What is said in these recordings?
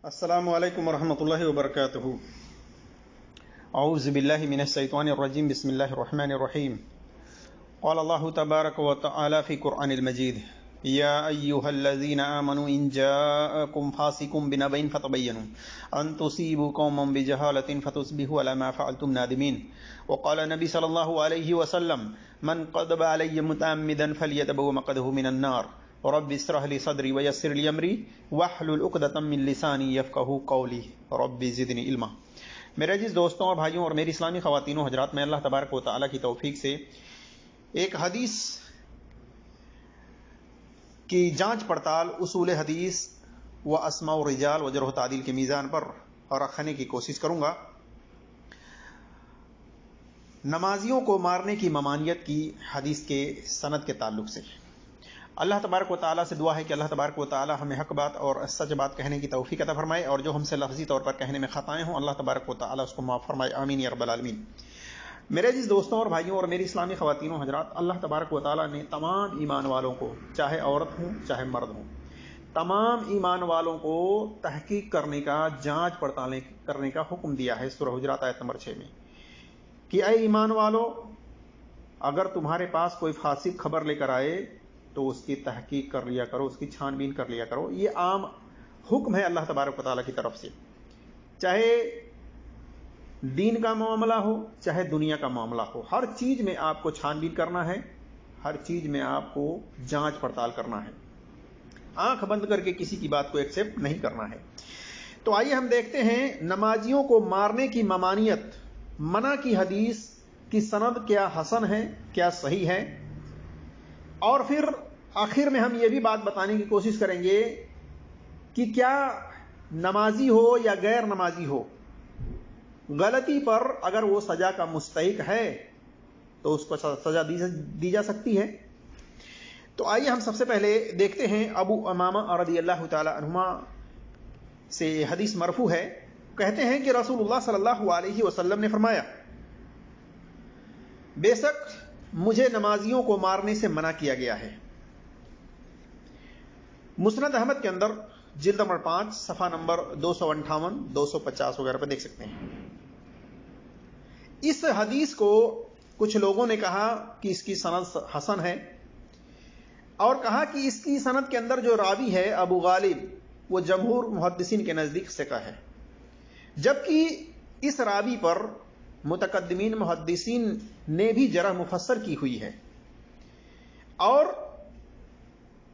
السلام علیکم ورحمۃ اللہ وبرکاتہ. اعوذ باللہ من الشیطان الرجیم. بسم اللہ الرحمن الرحیم. قال اللہ تبارک وتعالی فی قرآن المجید: یا ایہا الذین آمنوا ان جاءکم فاسق بنبأ فتبینوا ان تصیبوا قوما بجہالۃ فتصبحوا علی ما فعلتم نادمین. وقال النبی صلی اللہ علیہ وسلم: من قذف علی متعمدا فلیتبوأ مقعدہ من النار. رب اشرح لي صدري ويسر لي امري واحلل عقدة من لساني يفقهوا قولي رب زدني علما. میرے عزیز دوستوں اور بھائیوں اور میری اسلامی خواتین و حضرات، میں اللہ تبارک و تعالی کی توفیق سے ایک حدیث کی جانچ پڑتال اصول حدیث و اسماء الرجال و جرح و تعدیل کے میزان پر رکھنے کی کوشش کروں گا. نمازیوں کو مارنے کی ممانعت کی حدیث کے سند کے تعلق سے اللہ تبارک و تعالیٰ سے دعا ہے کہ اللہ تبارک و تعالیٰ ہمیں حق بات اور سچ بات کہنے کی توفیق عطا فرمائے، اور جو ہم سے لفظی طور پر کہنے میں خطائیں ہوں اللہ تبارک و تعالیٰ اس کو معاف فرمائے. آمین یا رب العالمین. میرے عزیز دوستوں اور بھائیوں اور میری اسلامی خواتین و حضرات، اللہ تبارک و تعالیٰ نے تمام ایمان والوں کو، چاہے عورت ہوں چاہے مرد ہوں، تمام ایمان والوں کو تحقیق کرنے کا، جانچ پڑتال کرنے کا حکم دیا ہے سورہ حجرات آیت نمبر 6 میں کہ اے ایمان والو، اگر تمہارے پاس کوئی فاسق خبر لے کر آئے تو اس کی تحقیق کر لیا کرو، اس کی چھان بین کر لیا کرو. یہ عام حکم ہے اللہ تبارک و تعالیٰ کی طرف سے، چاہے دین کا معاملہ ہو چاہے دنیا کا معاملہ ہو، ہر چیز میں آپ کو چھان بین کرنا ہے، ہر چیز میں آپ کو جانچ پڑتال کرنا ہے، آنکھ بند کر کے کسی کی بات کو ایکسپٹ نہیں کرنا ہے. تو آئیے ہم دیکھتے ہیں نمازیوں کو مارنے کی ممانعت، منع کی حدیث کی سند کیا حسن ہے، کیا صحیح ہے، اور پھر آخر میں ہم یہ بھی بات بتانے کی کوشش کریں گے کہ کیا نمازی ہو یا غیر نمازی ہو، غلطی پر اگر وہ سزا کا مستحق ہے تو اس کو سزا دی جا سکتی ہے. تو آئیے ہم سب سے پہلے دیکھتے ہیں ابو امامہ رضی اللہ تعالی عنہما سے حدیث مرفوع ہے. کہتے ہیں کہ رسول اللہ صلی اللہ علیہ وسلم نے فرمایا: بے شک مجھے نمازیوں کو مارنے سے منع کیا گیا ہے. مسند احمد کے اندر جلد نمبر 5 صفحہ نمبر 258 250 وغیرہ پہ دیکھ سکتے ہیں. اس حدیث کو کچھ لوگوں نے کہا کہ اس کی سند حسن ہے، اور کہا کہ اس کی سند کے اندر جو راوی ہے ابو غالب وہ جمہور محدثین کے نزدیک ثقہ ہے، جبکہ اس راوی پر متقدمین محدثین نے بھی جرح مفسر کی ہوئی ہے، اور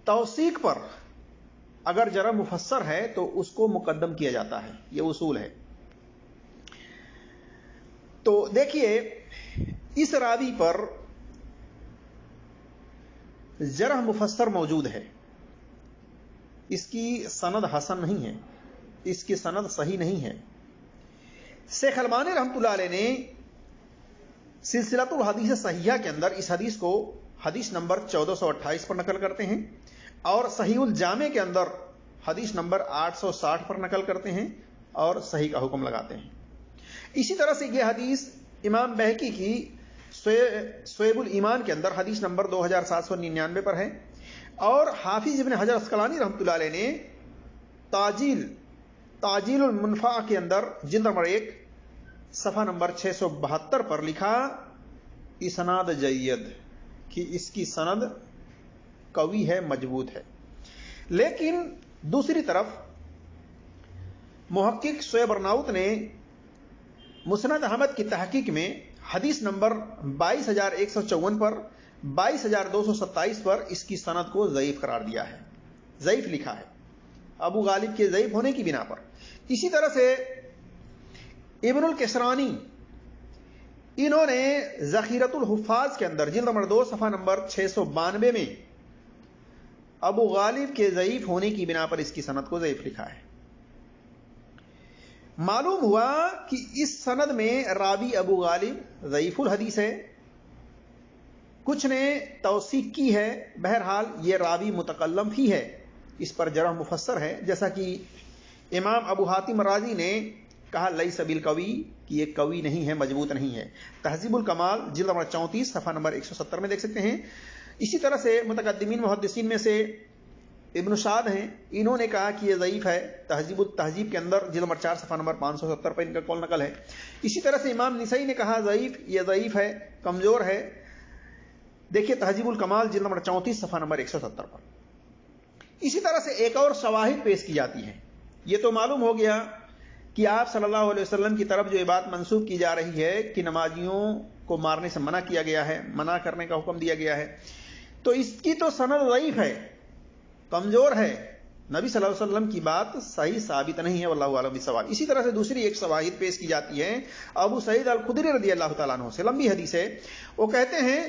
توثیق پر اگر جرح مفسر ہے تو اس کو مقدم کیا جاتا ہے، یہ اصول ہے. تو دیکھیے اس راوی پر جرح مفسر موجود ہے، اس کی سند حسن نہیں ہے، اس کی سند صحیح نہیں ہے. شیخ البانی رحمۃ اللہ علیہ نے سلسلۃ الحدیث صحیحہ کے اندر اس حدیث کو حدیث نمبر 1428 پر نقل کرتے ہیں، اور صحیح الجامع کے اندر حدیث نمبر 860 پر نقل کرتے ہیں اور صحیح کا حکم لگاتے ہیں. اسی طرح سے یہ حدیث امام بہقی کی شعب الایمان کے اندر حدیث نمبر 2799 پر ہے، اور حافظ ابن حجر عسقلانی رحمۃ اللہ علیہ نے تاجیل المنفع کے اندر جلد نمبر 1 صفحہ نمبر 672 پر لکھا اسناد جید، کہ اس کی سند قوی ہے، مضبوط ہے. لیکن دوسری طرف محقق شعیب ارناؤت نے مسند احمد کی تحقیق میں حدیث نمبر 22154 پر 22227 پر اس کی سند کو ضعیف قرار دیا ہے، ضعیف لکھا ہے ابو غالب کے ضعیف ہونے کی بنا پر. اسی طرح سے ابن الکسرانی انہوں نے ذخیرۃ الحفاظ کے اندر جلد نمبر 2 صفحہ نمبر 692 میں ابو غالب کے ضعیف ہونے کی بنا پر اس کی سند کو ضعیف لکھا ہے. معلوم ہوا کہ اس سند میں راوی ابو غالب ضعیف الحدیث ہے، کچھ نے توثیق کی ہے. بہرحال یہ راوی متکلم ہی ہے، اس پر جرح مفسر ہے، جیسا کہ امام ابو حاتم رازی نے کہا لیس بالقوی، کہ یہ قوی نہیں ہے، مضبوط نہیں ہے. تہذیب الکمال جلد نمبر 34 صفحہ نمبر 170 میں دیکھ سکتے ہیں. اسی طرح سے متقدمین محدثین میں سے ابن سعد ہیں، انہوں نے کہا کہ یہ ضعیف ہے، تہذیب التہذیب کے اندر جلد نمبر 4 صفحہ نمبر 570 پر ان کا قول نقل ہے۔ اسی طرح سے امام نسائی نے کہا ضعیف، یہ ضعیف ہے، کمزور ہے، دیکھیے تہذیب الکمال جلد نمبر 34 صفحہ نمبر 170 پر۔ اسی طرح سے ایک اور شواہد پیش کی جاتی ہیں۔ یہ تو معلوم ہو گیا کہ آپ صلی اللہ علیہ وسلم کی طرف جو یہ بات منسوب کی جا رہی ہے کہ نمازیوں کو مارنے سے منع کیا گیا ہے، منع کرنے کا حکم دیا گیا ہے، تو اس کی تو سند ضعیف ہے، کمزور ہے، نبی صلی اللہ علیہ وسلم کی بات صحیح ثابت نہیں ہے، واللہ اعلم بالصواب۔ اسی طرح سے دوسری ایک شواہد پیش کی جاتی ہے ابو سعید الخدری رضی اللہ تعالیٰ عنہ سے، لمبی حدیث ہے۔ وہ کہتے ہیں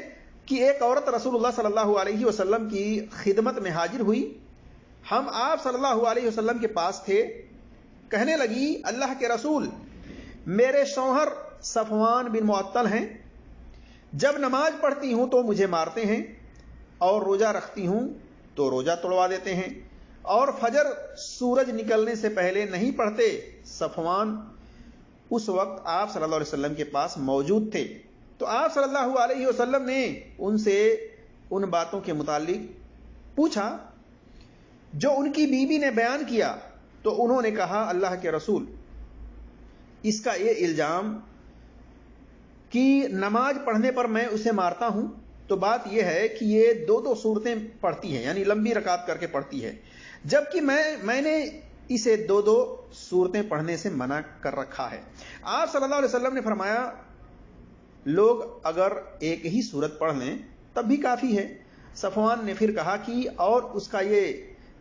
کہ ایک عورت رسول اللہ صلی اللہ علیہ وسلم کی خدمت میں حاضر ہوئی، ہم آپ صلی اللہ علیہ وسلم کے پاس تھے، کہنے لگی اللہ کے رسول، میرے شوہر صفوان بن معطل ہیں، جب نماز پڑھتی ہوں تو مجھے مارتے ہیں، اور روزہ رکھتی ہوں تو روزہ توڑوا دیتے ہیں، اور فجر سورج نکلنے سے پہلے نہیں پڑھتے۔ صفوان اس وقت آپ صلی اللہ علیہ وسلم کے پاس موجود تھے، تو آپ صلی اللہ علیہ وسلم نے ان سے ان باتوں کے متعلق پوچھا جو ان کی بیوی نے بیان کیا، تو انہوں نے کہا اللہ کے رسول، اس کا یہ الزام کہ نماز پڑھنے پر میں اسے مارتا ہوں، تو بات یہ ہے کہ یہ دو دو صورتیں پڑھتی ہے، یعنی لمبی رکعت کر کے پڑھتی ہے، جبکہ میں نے اسے دو دو صورتیں پڑھنے سے منع کر رکھا ہے۔ آپ صلی اللہ علیہ وسلم نے فرمایا لوگ اگر ایک ہی صورت پڑھ لیں تب بھی کافی ہے۔ صفوان نے پھر کہا کہ اور اس کا یہ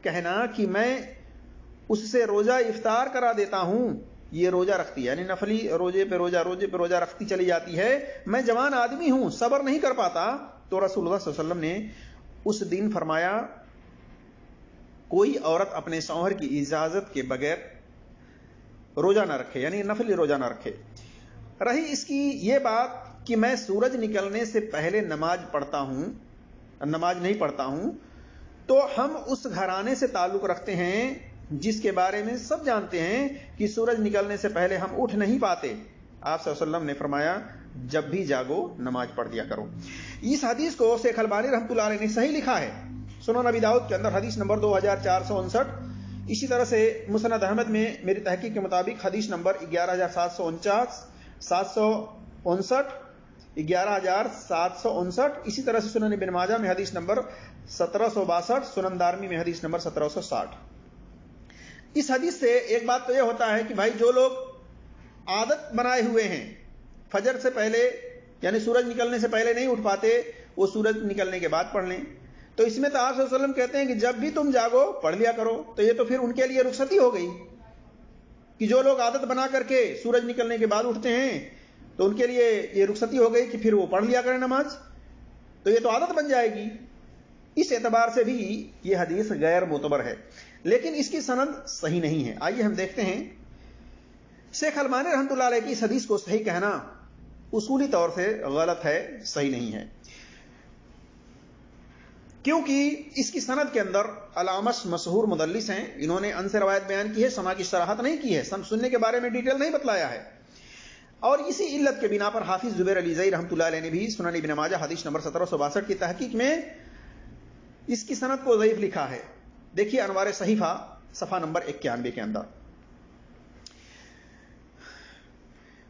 کہنا کہ میں اس سے روزہ افطار کرا دیتا ہوں، یہ روزہ رکھتی ہے، یعنی نفلی روزے پہ روزہ رکھتی چلی جاتی ہے، میں جوان آدمی ہوں، صبر نہیں کر پاتا، تو رسول اللہ صلی اللہ علیہ وسلم نے اس دن فرمایا کوئی عورت اپنے شوہر کی اجازت کے بغیر روزہ نہ رکھے، یعنی نفلی روزہ نہ رکھے۔ رہی اس کی یہ بات کہ میں سورج نکلنے سے پہلے نماز نہیں پڑھتا ہوں، تو ہم اس گھرانے سے تعلق رکھتے ہیں جس کے بارے میں سب جانتے ہیں کہ سورج نکلنے سے پہلے ہم اٹھ نہیں پاتے۔ آپ صلی اللہ علیہ وسلم نے فرمایا جب بھی جاگو نماز پڑھ دیا کرو۔ اس حدیث کو شیخ البانی رحمۃ اللہ علیہ نے صحیح لکھا ہے، سنن نبی داؤد کے اندر حدیث نمبر 2459، اسی طرح سے مسند احمد میں میری تحقیق کے مطابق حدیث نمبر 11749، 11759، اسی طرح سے سنن ابن ماجہ میں حدیث نمبر 1762، سنن دارمی میں حدیث نمبر 1760۔ اس حدیث سے ایک بات تو یہ ہوتا ہے کہ بھائی جو لوگ عادت بنائے ہوئے ہیں فجر سے پہلے یعنی سورج نکلنے سے پہلے نہیں اٹھ پاتے، وہ سورج نکلنے کے بعد پڑھ لیں، تو اس میں تو آپ صلی اللہ علیہ وسلم کہتے ہیں کہ جب بھی تم جاگو پڑھ لیا کرو، تو یہ تو پھر ان کے لیے رخصتی ہو گئی کہ جو لوگ عادت بنا کر کے سورج نکلنے کے بعد اٹھتے ہیں تو ان کے لیے یہ رخصتی ہو گئی کہ پھر وہ پڑھ لیا کریں نماز، تو یہ تو عادت بن جائے گی۔ اس اعتبار سے بھی یہ حدیث غیر معتبر ہے، لیکن اس کی سند صحیح نہیں ہے۔ آئیے ہم دیکھتے ہیں شیخ البانی رحمۃ اللہ علیہ کی اس حدیث کو صحیح کہنا اصولی طور سے غلط ہے، صحیح نہیں ہے، کیونکہ اس کی سند کے اندر الامش مشہور مدلس ہیں، انہوں نے ان سے روایت بیان کی ہے، سما کی شراحت نہیں کی ہے، سننے کے بارے میں ڈیٹیل نہیں بتلایا ہے، اور اسی علت کے بنا پر حافظ زبیر علی زئی رحمۃ اللہ علیہ نے بھی سنن ابن ماجہ حدیث نمبر 1762 کی تحقیق میں اس کی سند کو ضعیف لکھا ہے۔ دیکھیے انوار صحیفہ صفحہ نمبر 91 کے اندر۔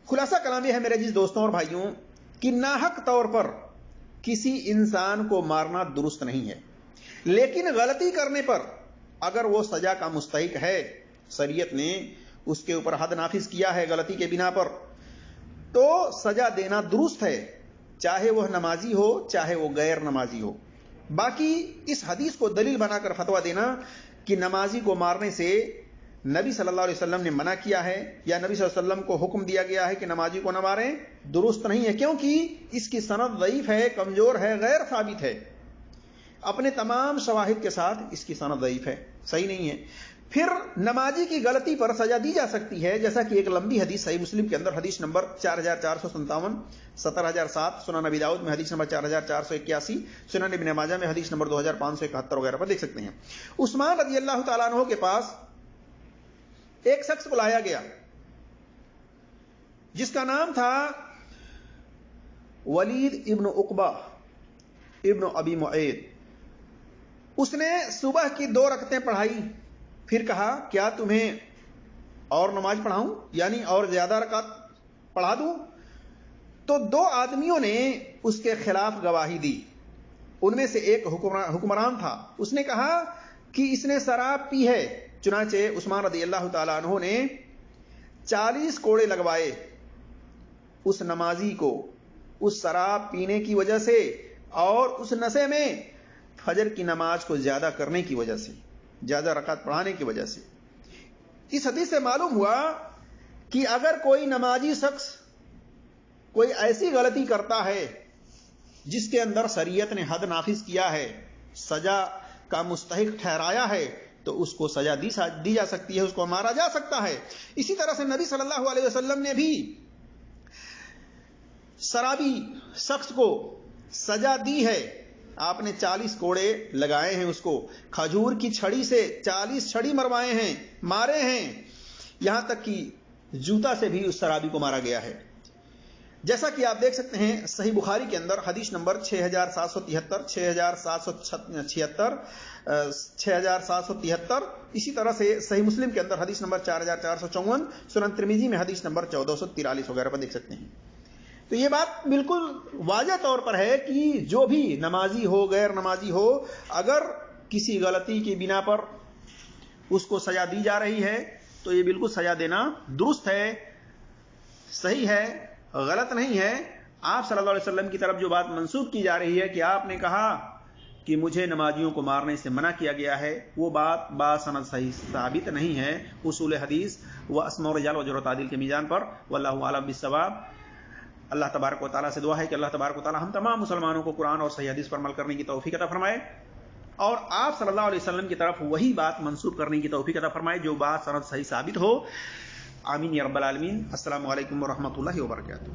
خلاصہ کلام یہ ہے میرے عزیز دوستوں اور بھائیوں کہ ناحق طور پر کسی انسان کو مارنا درست نہیں ہے، لیکن غلطی کرنے پر اگر وہ سزا کا مستحق ہے، شریعت نے اس کے اوپر حد نافذ کیا ہے غلطی کے بنا پر، تو سزا دینا درست ہے، چاہے وہ نمازی ہو چاہے وہ غیر نمازی ہو۔ باقی اس حدیث کو دلیل بنا کر فتویٰ دینا کہ نمازی کو مارنے سے نبی صلی اللہ علیہ وسلم نے منع کیا ہے یا نبی صلی اللہ علیہ وسلم کو حکم دیا گیا ہے کہ نمازی کو نہ ماریں، درست نہیں ہے، کیونکہ اس کی سند ضعیف ہے، کمزور ہے، غیر ثابت ہے، اپنے تمام شواہد کے ساتھ اس کی سند ضعیف ہے، صحیح نہیں ہے۔ پھر نمازی کی غلطی پر سزا دی جا سکتی ہے، جیسا کہ ایک لمبی حدیث صحیح مسلم کے اندر حدیث نمبر 4457، 17007، سنن نبی داؤد میں حدیث نمبر 4481، سنن ابن ماجہ میں حدیث نمبر 2571 وغیرہ پر دیکھ سکتے ہیں۔ عثمان رضی اللہ تعالیٰ عنہ کے پاس ایک شخص کو لایا گیا جس کا نام تھا ولید ابن عقبہ ابن ابی معید، اس نے صبح کی 2 رکعتیں پڑھائی، پھر کہا کیا تمہیں اور نماز پڑھاؤں، یعنی اور زیادہ رکعت پڑھا دوں؟ تو 2 آدمیوں نے اس کے خلاف گواہی دی. ان میں سے ایک حکمران تھا، اس نے کہا کہ اس نے شراب پی ہے. چنانچہ عثمان رضی اللہ تعالیٰ عنہ نے 40 کوڑے لگوائے اس نمازی کو، اس شراب پینے کی وجہ سے اور اس نشے میں فجر کی نماز کو زیادہ کرنے کی وجہ سے، زیادہ رکعت پڑھانے کی وجہ سے. اس حدیث سے معلوم ہوا کہ اگر کوئی نمازی شخص کوئی ایسی غلطی کرتا ہے جس کے اندر شریعت نے حد نافذ کیا ہے، سزا کا مستحق ٹھہرایا ہے، تو اس کو سزا دی جا سکتی ہے، اس کو مارا جا سکتا ہے. اسی طرح سے نبی صلی اللہ علیہ وسلم نے بھی شرابی شخص کو سزا دی ہے. آپ نے 40 کوڑے لگائے ہیں، اس کو کھجور کی چھڑی سے 40 چھڑی مروائے ہیں، مارے ہیں، یہاں تک کہ جوتا سے بھی اس شرابی کو مارا گیا ہے. جیسا کہ آپ دیکھ سکتے ہیں صحیح بخاری کے اندر حدیث نمبر 6773 6776 6773، اسی طرح سے صحیح مسلم کے اندر حدیث نمبر 4454، سنن ترمذی میں حدیث نمبر 1443 وغیرہ پر دیکھ سکتے ہیں. تو یہ بات بالکل واضح طور پر ہے کہ جو بھی نمازی ہو غیر نمازی ہو، اگر کسی غلطی کی بنا پر اس کو سزا دی جا رہی ہے تو یہ بالکل سزا دینا درست ہے، صحیح ہے، غلط نہیں ہے. آپ صلی اللہ علیہ وسلم کی طرف جو بات منسوب کی جا رہی ہے کہ آپ نے کہا کہ مجھے نمازیوں کو مارنے سے منع کیا گیا ہے، وہ بات باسند صحیح ثابت نہیں ہے اصول حدیث و اسماء الرجال و جرح و تعدیل کے میزان پر. واللہ اعلم بالصواب. اللہ تبارک و تعالیٰ سے دعا ہے کہ اللہ تبارک و تعالیٰ ہم تمام مسلمانوں کو قرآن اور صحیح حدیث پر عمل کرنے کی توفیق عطا فرمائے، اور آپ صلی اللہ علیہ وسلم کی طرف وہی بات منسوب کرنے کی توفیق عطا فرمائے جو بات سند صحیح ثابت ہو. آمین یا رب العالمین. السلام علیکم ورحمۃ اللہ وبرکاتہ.